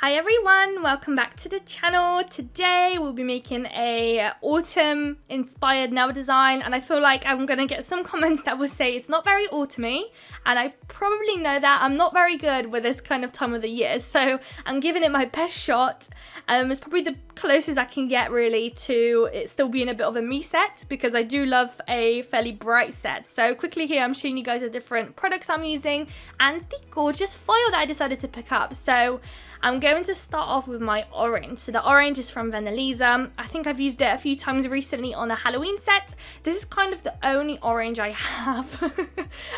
Hi everyone, welcome back to the channel. Today we'll be making a autumn inspired nail design, and I feel like I'm gonna get some comments that will say it's not very autumny, and I probably know that I'm not very good with this kind of time of the year, so I'm giving it my best shot. It's probably the closest I can get really to it still being a bit of a me set, because I do love a fairly bright set. So quickly here I'm showing you guys the different products I'm using and the gorgeous foil that I decided to pick up. So I'm going to start off with my orange. So the orange is from Venalisa. I think I've used it a few times recently on a Halloween set. This is kind of the only orange I have,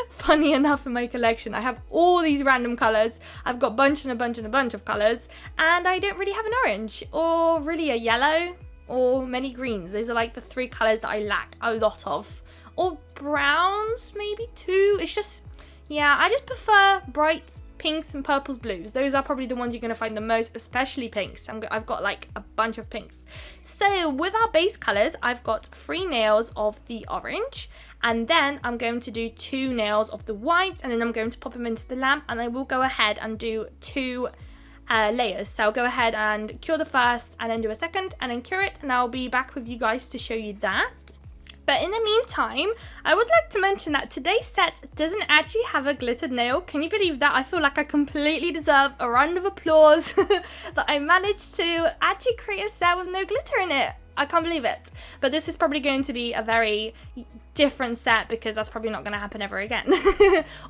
funny enough, in my collection. I have all these random colours. I've got bunch and a bunch and a bunch of colours, and I don't really have an orange or really a yellow or many greens. Those are like the three colours that I lack a lot of. Or browns, maybe too. It's just, yeah, I just prefer bright pinks and purples, blues. Those are probably the ones you're going to find the most, especially pinks. I've got like a bunch of pinks. So with our base colours, I've got 3 nails of the orange, and then I'm going to do 2 nails of the white, and then I'm going to pop them into the lamp, and I will go ahead and do 2 layers. So I'll go ahead and cure the first and then do a second and then cure it, and I'll be back with you guys to show you that. But in the meantime, I would like to mention that today's set doesn't actually have a glittered nail. Can you believe that? I feel like I completely deserve a round of applause that I managed to actually create a set with no glitter in it. I can't believe it. But this is probably going to be a very different set, because that's probably not going to happen ever again.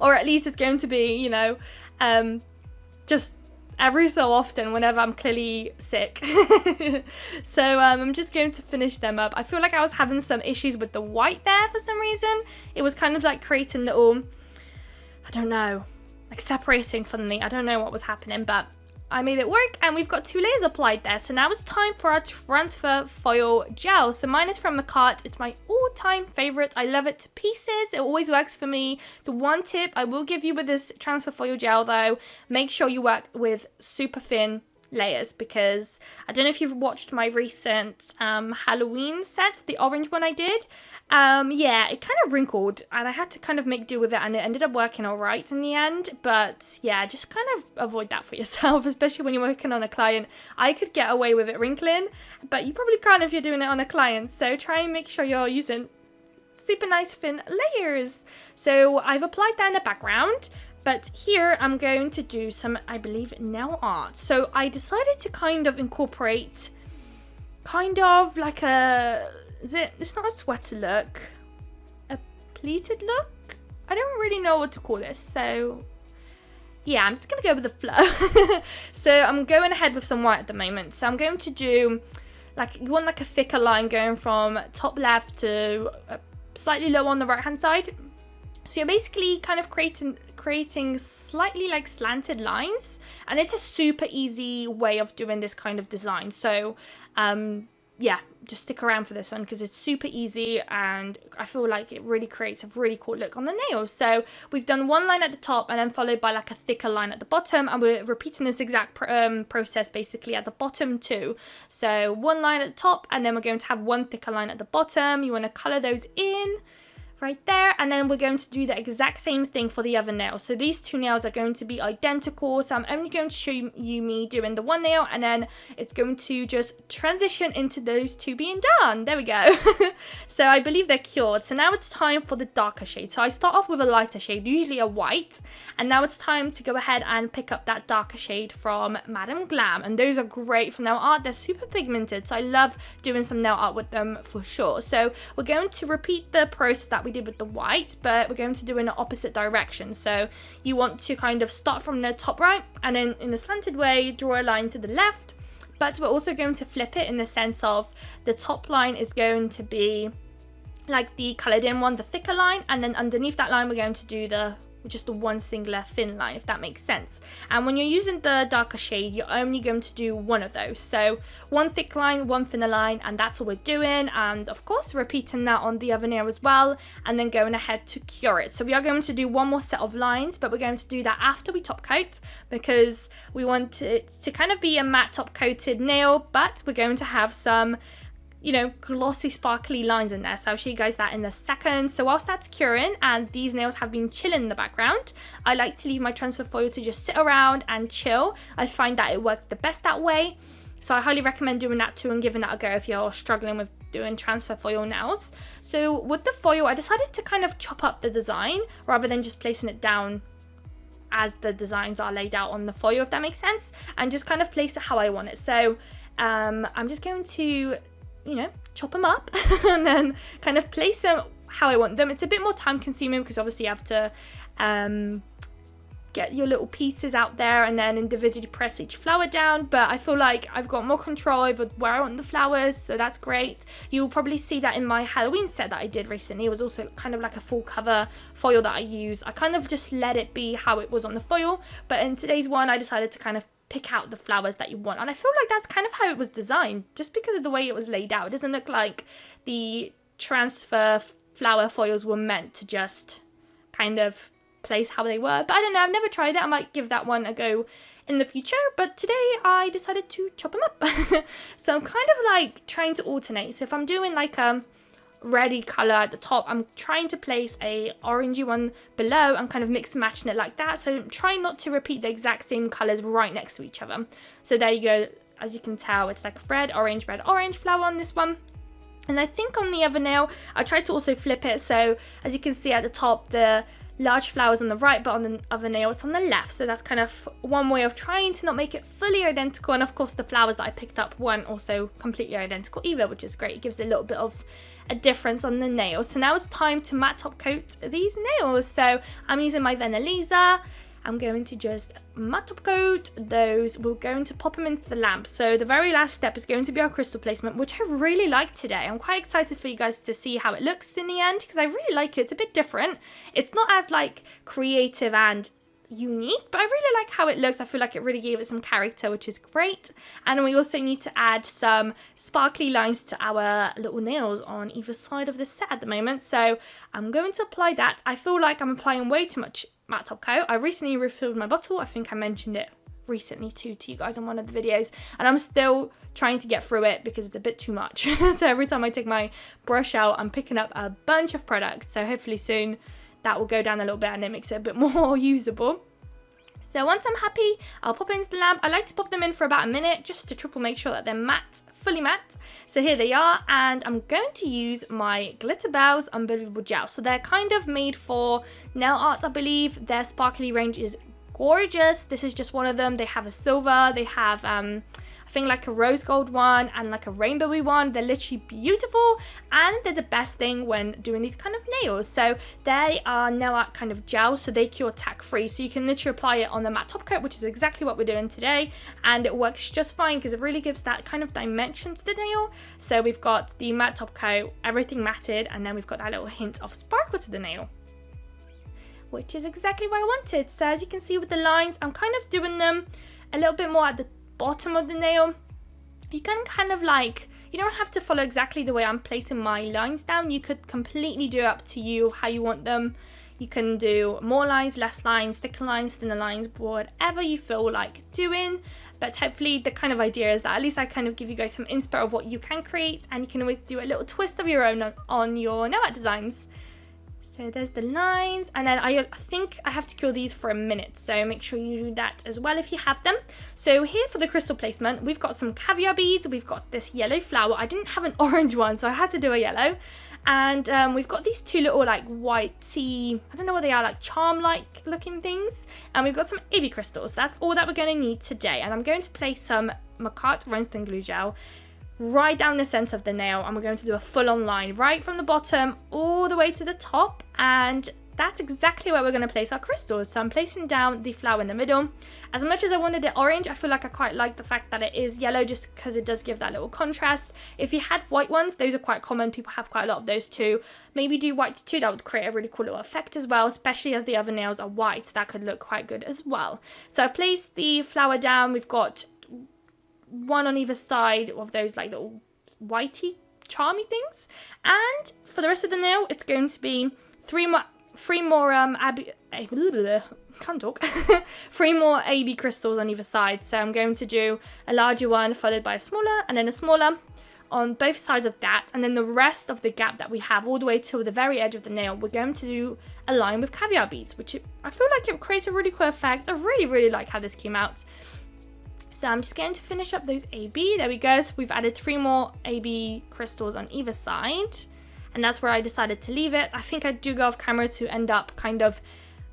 Or at least it's going to be, you know, just every so often whenever I'm clearly sick. So I'm just going to finish them up. I feel like I was having some issues with the white there for some reason. It was kind of like creating little, I don't know, like separating from me. I don't know what was happening, but I made it work, and we've got 2 layers applied there. So now it's time for our transfer foil gel. So mine is from Macart. It's my all-time favorite. I love it to pieces. It always works for me. The one tip I will give you with this transfer foil gel though, make sure you work with super thin layers, because I don't know if you've watched my recent Halloween set, the orange one I did. Yeah, it kind of wrinkled, and I had to kind of make do with it, and it ended up working all right in the end. But yeah, just kind of avoid that for yourself, especially when you're working on a client. I could get away with it wrinkling, but you probably can't if you're doing it on a client. So try and make sure you're using super nice thin layers. So I've applied that in the background, but here I'm going to do some, I believe, nail art. So I decided to kind of incorporate kind of like a, it's not a sweater look, a pleated look? I don't really know what to call this, so yeah, I'm just gonna go with the flow. So I'm going ahead with some white at the moment. So I'm going to do, like, you want like a thicker line going from top left to slightly low on the right hand side. So you're basically kind of creating slightly like slanted lines, and it's a super easy way of doing this kind of design. So yeah, just stick around for this one, because it's super easy, and I feel like it really creates a really cool look on the nails. So we've done 1 line at the top, and then followed by like a thicker line at the bottom, and we're repeating this exact process basically at the bottom too. So 1 line at the top, and then we're going to have 1 thicker line at the bottom. You want to color those in right there, and then we're going to do the exact same thing for the other nail. So these 2 nails are going to be identical, so I'm only going to show you me doing the 1 nail, and then it's going to just transition into those 2 being done. There we go. So I believe they're cured. So now it's time for the darker shade. So I start off with a lighter shade, usually a white, and now it's time to go ahead and pick up that darker shade from Madam Glam, and those are great for nail art. They're super pigmented, so I love doing some nail art with them for sure. So we're going to repeat the process that we did with the white, but we're going to do in the opposite direction. So you want to kind of start from the top right, and then in a slanted way draw a line to the left, but we're also going to flip it in the sense of the top line is going to be like the colored in one, the thicker line, and then underneath that line we're going to do just the 1 singular thin line, if that makes sense. And when you're using the darker shade, you're only going to do 1 of those. So 1 thick line, 1 thinner line, and that's what we're doing. And of course repeating that on the other nail as well, and then going ahead to cure it. So we are going to do 1 more set of lines, but we're going to do that after we top coat, because we want it to kind of be a matte top coated nail, but we're going to have some you know, glossy sparkly lines in there. So I'll show you guys that in a second. So whilst that's curing and these nails have been chilling in the background, I like to leave my transfer foil to just sit around and chill. I find that it works the best that way. So I highly recommend doing that too and giving that a go if you're struggling with doing transfer foil nails. So with the foil, I decided to kind of chop up the design rather than just placing it down as the designs are laid out on the foil, if that makes sense, and just kind of place it how I want it. So I'm just going to, you know, chop them up and then kind of place them how I want them. It's a bit more time consuming because obviously you have to get your little pieces out there and then individually press each flower down, but I feel like I've got more control over where I want the flowers, so that's great. You'll probably see that in my Halloween set that I did recently. It was also kind of like a full cover foil that I used. I kind of just let it be how it was on the foil, but in today's one I decided to kind of pick out the flowers that you want, and I feel like that's kind of how it was designed, just because of the way it was laid out. It doesn't look like the transfer flower foils were meant to just kind of place how they were, but I don't know, I've never tried it. I might give that one a go in the future, but today I decided to chop them up. So I'm kind of like trying to alternate. So if I'm doing like a reddy color at the top, I'm trying to place a orangey one below and kind of mix and matching it like that. So I'm trying not to repeat the exact same colors right next to each other. So there you go. As you can tell, it's like red, orange flower on this one. And I think on the other nail, I tried to also flip it. So as you can see at the top, the large flowers on the right, but on the other nail it's on the left. So that's kind of one way of trying to not make it fully identical. And of course the flowers that I picked up weren't also completely identical either, which is great. It gives a little bit of a difference on the nails. So now it's time to matte top coat these nails. So I'm using my Venalisa. I'm going to just matte top coat those. We're going to pop them into the lamp. So the very last step is going to be our crystal placement, which I really like today. I'm quite excited for you guys to see how it looks in the end, because I really like it. It's a bit different. It's not as like creative and unique, but I really like how it looks. I feel like it really gave it some character, which is great. And we also need to add some sparkly lines to our little nails on either side of the set at the moment. So I'm going to apply that. I feel like I'm applying way too much matte top coat. I recently refilled my bottle. I think I mentioned it recently too to you guys on one of the videos, and I'm still trying to get through it because it's a bit too much. So every time I take my brush out, I'm picking up a bunch of product. So hopefully soon that will go down a little bit and it makes it a bit more usable. So once I'm happy, I'll pop into the lamp. I like to pop them in for about a minute just to triple make sure that they're matte, fully matte. So here they are, and I'm going to use my Glitter Bells Unbelievable Gel. So they're kind of made for nail art, I believe. Their sparkly range is gorgeous. This is just one of them. They have a silver, they have I think like a rose gold one and like a rainbowy one. They're literally beautiful, and they're the best thing when doing these kind of nails. So they are nail art kind of gels, so they cure tack free. So you can literally apply it on the matte top coat, which is exactly what we're doing today, and it works just fine because it really gives that kind of dimension to the nail. So we've got the matte top coat, everything matted, and then we've got that little hint of sparkle to the nail, which is exactly what I wanted. So as you can see with the lines, I'm kind of doing them a little bit more at the bottom of the nail. You can kind of like, you don't have to follow exactly the way I'm placing my lines down. You could completely do it up to you how you want them. You can do more lines, less lines, thicker lines, thinner lines, whatever you feel like doing. But hopefully the kind of idea is that at least I kind of give you guys some inspo of what you can create, and you can always do a little twist of your own on your nail art designs. So there's the lines, and then I think I have to cure these for a minute, so make sure you do that as well if you have them. So here for the crystal placement, we've got some caviar beads, we've got this yellow flower. I didn't have an orange one, so I had to do a yellow. And we've got these two little like whitey, I don't know what they are, like charm-like looking things. And we've got some AB crystals. That's all that we're going to need today. And I'm going to place some Macart Rhinestone Glue Gel right down the center of the nail, and we're going to do a full-on line right from the bottom all the way to the top, and that's exactly where we're going to place our crystals. So I'm placing down the flower in the middle. As much as I wanted it orange, I feel like I quite like the fact that it is yellow just because it does give that little contrast. If you had white ones, those are quite common. People have quite a lot of those too. Maybe do white too. That would create a really cool little effect as well, especially as the other nails are white. That could look quite good as well. So I placed the flower down. We've got one on either side of those like little whitey charmy things, and for the rest of the nail it's going to be three more AB crystals on either side. So I'm going to do a larger one followed by a smaller and then a smaller on both sides of that, and then the rest of the gap that we have all the way till the very edge of the nail, we're going to do a line with caviar beads, which I feel like it creates a really cool effect. I really like how this came out. So I'm just going to finish up those AB. There we go. So we've added 3 more AB crystals on either side, and that's where I decided to leave it. I think I do go off camera to end up kind of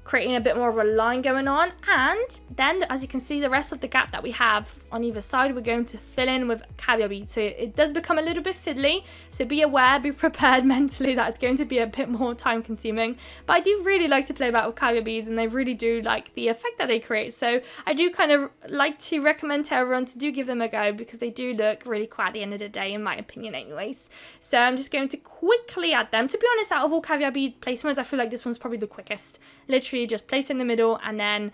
creating a bit more of a line going on, and then as you can see, the rest of the gap that we have on either side, we're going to fill in with caviar beads. So it does become a little bit fiddly, so be aware, be prepared mentally that it's going to be a bit more time consuming, but I do really like to play about with caviar beads, and I really do like the effect that they create. So I do kind of like to recommend to everyone to do give them a go, because they do look really cool at the end of the day, in my opinion anyways. So I'm just going to quickly add them. To be honest, out of all caviar bead placements, I feel like this one's probably the quickest. Literally just place in the middle, and then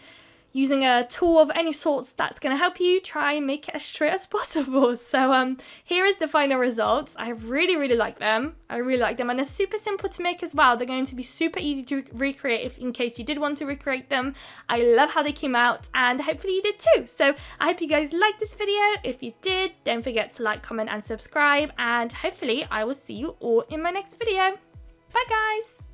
using a tool of any sorts that's going to help you try and make it as straight as possible. So here is the final results. I really like them. I really like them, and they're super simple to make as well. They're going to be super easy to recreate if in case you did want to recreate them. I love how they came out, and hopefully you did too. So I hope you guys liked this video. If you did, don't forget to like, comment and subscribe, and hopefully I will see you all in my next video. Bye guys!